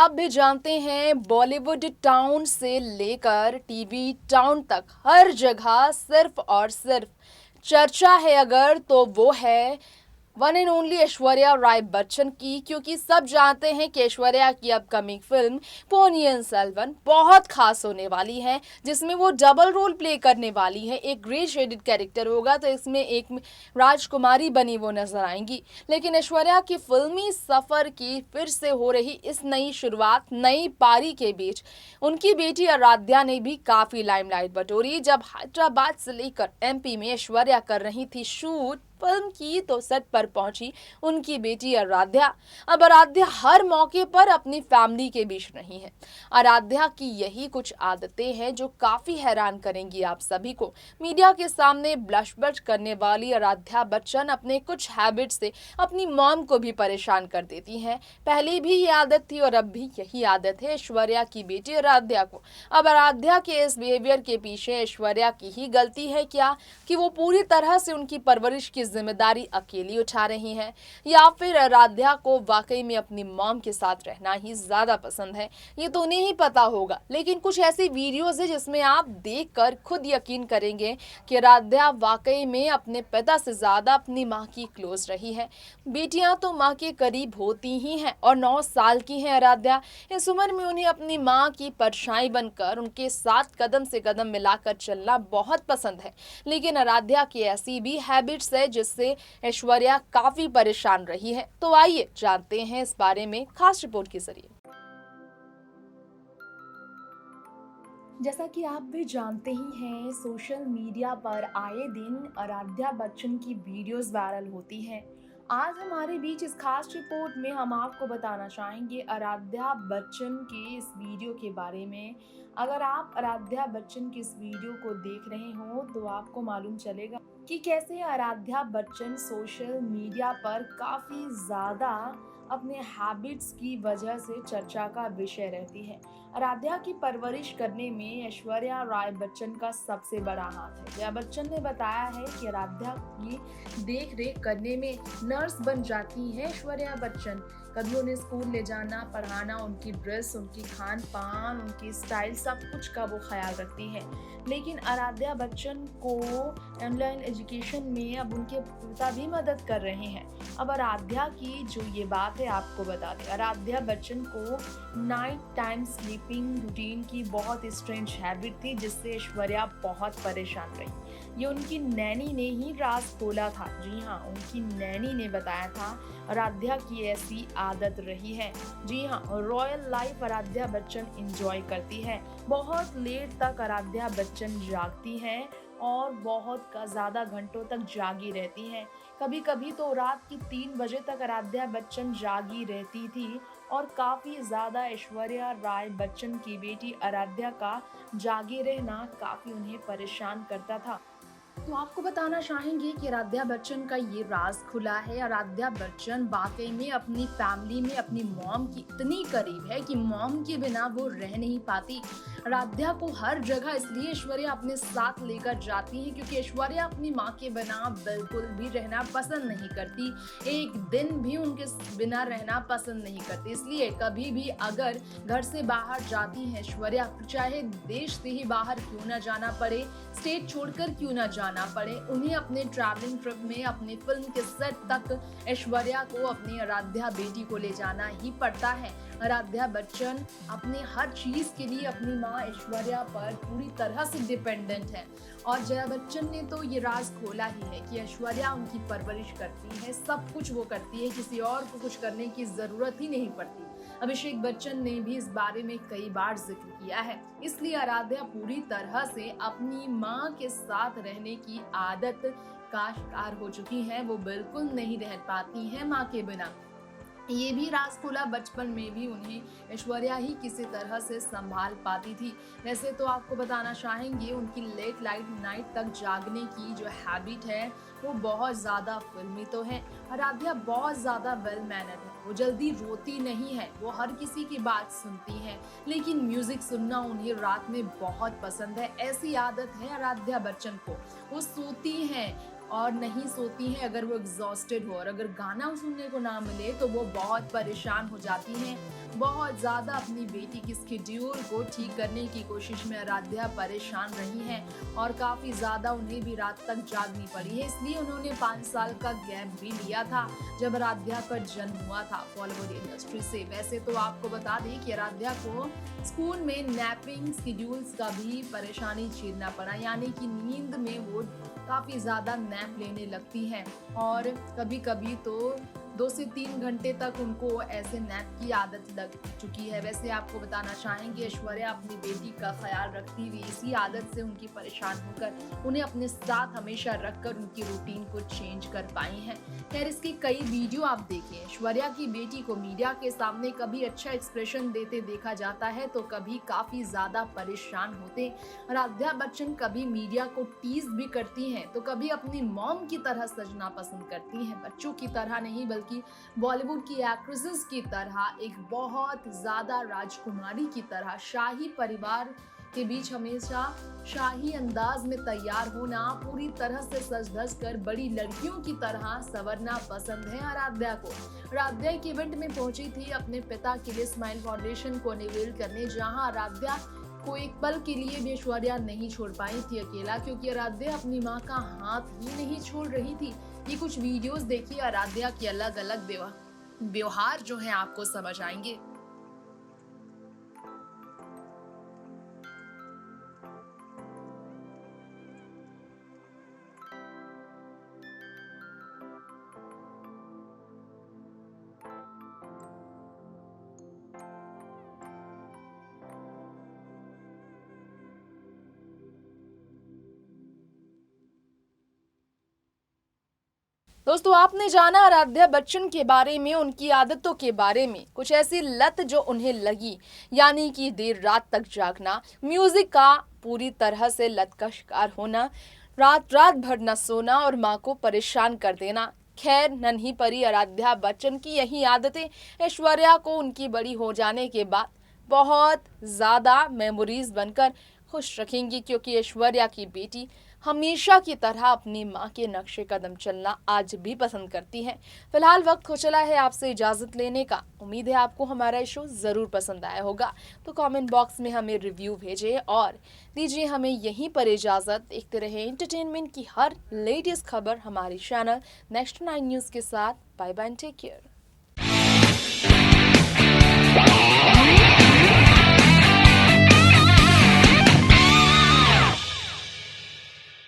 आप भी जानते हैं बॉलीवुड टाउन से लेकर टीवी टाउन तक हर जगह सिर्फ और सिर्फ चर्चा है अगर तो वो है one and only Aishwarya Rai Bachchan की, क्योंकि सब जानते हैं कि ऐश्वर्या की अपकमिंग फिल्म पोनियन सेल्वन बहुत खास होने वाली है, जिसमें वो डबल रोल प्ले करने वाली है। एक ग्रे शेडेड कैरेक्टर होगा तो इसमें एक राजकुमारी बनी वो नजर आएंगी। लेकिन ऐश्वर्या की फिल्मी सफर की फिर से हो रही इस नई शुरुआत, नई पारी के बीच उनकी बेटी आराध्या ने भी काफी लाइमलाइट बटोरी। जब हैदराबाद से लेकर एमपी में ऐश्वर्या कर रही थी शूट फिल्म की, तो सेट पर पहुंची उनकी बेटी आराध्या। अब आराध्या हर मौके पर अपनी फैमिली के बीच नहीं है। आराध्या की यही कुछ आदतें हैं जो काफी हैरान करेंगी आप सभी को। मीडिया के सामने ब्लश ब्लश करने वाली आराध्या बच्चन अपने कुछ हैबिट से अपनी मॉम को भी परेशान कर देती हैं। पहले भी ये आदत थी और अब भी यही आदत है ऐश्वर्या की बेटी आराध्या को। अब आराध्या के इस बिहेवियर के पीछे ऐश्वर्या की ही गलती है क्या, कि वो पूरी तरह से उनकी परवरिश की जिम्मेदारी अकेली उठा रही हैं, या फिर आराध्या को वाकई में अपनी मॉम के साथ रहना ही ज्यादा पसंद है? ये तो उन्हें ही पता होगा। लेकिन कुछ ऐसी वीडियोस है जिसमें आप देखकर खुद यकीन करेंगे कि आराध्या वाकई में अपने पिता से ज्यादा अपनी माँ की क्लोज रही है। बेटियां तो माँ के करीब होती ही हैं और 9 साल की है आराध्या। इस उम्र में उन्हें अपनी माँ की परछाई बनकर उनके साथ कदम से कदम मिलाकर चलना बहुत पसंद है। लेकिन आराध्या की ऐसी भी हैबिट्स है जिससे ऐश्वर्या काफी परेशान रही है। तो आइए जानते हैं इस बारे में खास रिपोर्ट के जरिए। जैसा कि आप भी जानते ही हैं, सोशल मीडिया पर आए दिन आराध्या बच्चन की वीडियोस वायरल होती हैं। आज हमारे बीच इस खास रिपोर्ट में हम आपको बताना चाहेंगे आराध्या बच्चन के इस वीडियो के बारे में। अगर आप आराध्या बच्चन की इस वीडियो को देख रहे हो तो आपको मालूम चलेगा कि कैसे आराध्या बच्चन सोशल मीडिया पर काफ़ी ज़्यादा अपने हैबिट्स की वजह से चर्चा का विषय रहती है। आराध्या की परवरिश करने में ऐश्वर्या राय बच्चन का सबसे बड़ा हाथ है। जया बच्चन ने बताया है कि आराध्या की देख रेख करने में नर्स बन जाती है ऐश्वर्या बच्चन। कभी उन्हें स्कूल ले जाना, पढ़ाना, उनकी ड्रेस, उनकी खान पान, उनकी स्टाइल, सब कुछ का वो ख्याल रखती है। लेकिन आराध्या बच्चन को ऑनलाइन एजुकेशन में अब उनके पिता भी मदद कर रहे हैं। अब आराध्या की जो ये बात है आपको बता दें, आराध्या बच्चन को नाइट टाइम स्लीपिंग रूटीन की बहुत स्ट्रेंज हैबिट थी, जिससे ऐश्वर्या बहुत परेशान रही। ये उनकी नैनी ने ही राज खोला था। जी हाँ, उनकी नैनी ने बताया था आराध्या की ऐसी आदत रही है। जी हाँ, royal life Aaradhya Bachchan enjoy करती है। बहुत लेट तक आराध्या बच्चन जागती हैं और बहुत ज़्यादा घंटों तक जागी रहती हैं। कभी कभी तो रात की 3 बजे तक आराध्या बच्चन जागी रहती थी और काफ़ी ज़्यादा ऐश्वर्या राय बच्चन की बेटी आराध्या का जागे रहना काफ़ी उन्हें परेशान करता था। तो आपको बताना चाहेंगे कि आराध्या बच्चन का ये राज खुला है। आराध्या बच्चन वाकई में अपनी फैमिली में अपनी मॉम की इतनी करीब है कि मॉम के बिना वो रह नहीं पाती। आराध्या को हर जगह इसलिए ऐश्वर्या अपने साथ लेकर जाती है क्योंकि ऐश्वर्या अपनी माँ के बिना बिल्कुल भी रहना पसंद नहीं करती, एक दिन भी उनके बिना रहना पसंद नहीं करती। इसलिए कभी भी अगर घर से बाहर जाती है ऐश्वर्या, चाहे देश से ही बाहर क्यों ना जाना पड़े, स्टेट छोड़कर क्यों ना जाना पड़े, उन्हें अपने ट्रैवलिंग ट्रिप में अपनी फिल्म के सेट तक ऐश्वर्या को अपनी आराध्या बेटी को ले जाना ही पड़ता है। आराध्या बच्चन अपने हर चीज के लिए अपनी माँ ऐश्वर्या पर पूरी तरह से डिपेंडेंट है। और जया बच्चन ने तो ये राज खोला ही है कि ऐश्वर्या उनकी परवरिश करती है, सब कुछ वो करती है, किसी और को कुछ करने की जरूरत ही नहीं पड़ती। अभिषेक बच्चन ने भी इस बारे में कई बार जिक्र किया है। इसलिए आराध्या पूरी तरह से अपनी माँ के साथ रहने की आदत का शिकार हो चुकी है। वो बिल्कुल नहीं रह पाती है माँ के बिना। ये भी राज खुला, बचपन में भी उन्हें ऐश्वर्या ही किसी तरह से संभाल पाती थी। वैसे तो आपको बताना चाहेंगे उनकी लेट नाइट तक जागने की जो हैबिट है वो बहुत ज़्यादा फिल्मी तो है। आराध्या बहुत ज़्यादा वेल मैनर्ड है, वो जल्दी रोती नहीं है, वो हर किसी की बात सुनती है, लेकिन म्यूजिक सुनना उन्हें रात में बहुत पसंद है। ऐसी आदत है आराध्या बच्चन को। वो सोती हैं और नहीं सोती हैं अगर वो एग्ज़ॉस्टेड हो, और अगर गाना सुनने को ना मिले तो वो बहुत परेशान हो जाती हैं। बहुत ज़्यादा अपनी बेटी की शेड्यूल को ठीक करने की कोशिश में आराध्या परेशान रही हैं और काफ़ी ज़्यादा उन्हें भी रात तक जागनी पड़ी है। इसलिए उन्होंने 5 साल का गैप भी लिया था जब आराध्या का जन्म हुआ था बॉलीवुड इंडस्ट्री से। वैसे तो आपको बता दें कि आराध्या को स्कूल में नैपिंग शेड्यूल्स का भी परेशानी झेलना पड़ा, यानी कि नींद में वो काफ़ी ज़्यादा नैप लेने लगती हैं और कभी-कभी तो 2 से 3 घंटे तक उनको ऐसे नैप की आदत लग चुकी है। वैसे आपको बताना चाहेंगे ऐश्वर्या अपनी बेटी का ख़्याल रखती हुई इसी आदत से उनकी परेशान होकर उन्हें अपने साथ हमेशा रखकर उनकी रूटीन को चेंज कर पाई हैं। खैर, इसके कई वीडियो आप देखें। ऐश्वर्या की बेटी को मीडिया के सामने कभी अच्छा एक्सप्रेशन देते देखा जाता है तो कभी काफ़ी ज़्यादा परेशान होते। आराध्या बच्चन कभी मीडिया को टीज भी करती हैं तो कभी अपनी मॉम की तरह सजना पसंद करती हैं। बच्चों की तरह नहीं बल्कि बॉलीवुड की एक्ट्रेसेस की तरह एक बहुत ज्यादा राजकुमारी की तरह शाही परिवार के बीच हमेशा शाही अंदाज में तैयार होना, पूरी तरह से सज धज कर बड़ी लड़कियों की तरह संवरना पसंद है आराध्या को। आराध्या एक इवेंट में पहुंची थी अपने पिता के लिए स्माइल फाउंडेशन को अनवील करने, जहां आराध्या को एक पल के लिए भी ऐश्वर्या नहीं छोड़ पाई थी अकेला, क्योंकि आराध्या अपनी माँ का हाथ ही नहीं छोड़ रही थी। ये कुछ वीडियोस देखिए, आराध्या के अलग अलग व्यवहार जो है आपको समझ आएंगे। दोस्तों, आपने जाना आराध्या बच्चन के बारे में, उनकी आदतों के बारे में, कुछ ऐसी लत जो उन्हें लगी, यानी कि देर रात तक जागना, म्यूजिक का पूरी तरह से लत का शिकार होना, रात रात भर न सोना और माँ को परेशान कर देना। खैर, नन्ही परी आराध्या बच्चन की यही आदतें ऐश्वर्या को उनकी बड़ी हो जाने के बाद बहुत ज़्यादा मेमोरीज बनकर खुश रखेंगी, क्योंकि ऐश्वर्या की बेटी हमेशा की तरह अपनी माँ के नक्शे कदम चलना आज भी पसंद करती हैं। फिलहाल वक्त हो चला है आपसे इजाज़त लेने का। उम्मीद है आपको हमारा शो ज़रूर पसंद आया होगा, तो कमेंट बॉक्स में हमें रिव्यू भेजें और दीजिए हमें यहीं पर इजाज़त। देखते रहे एंटरटेनमेंट की हर लेटेस्ट खबर हमारे चैनल नेक्स्ट 9 न्यूज़ के साथ। Bye bye, take care.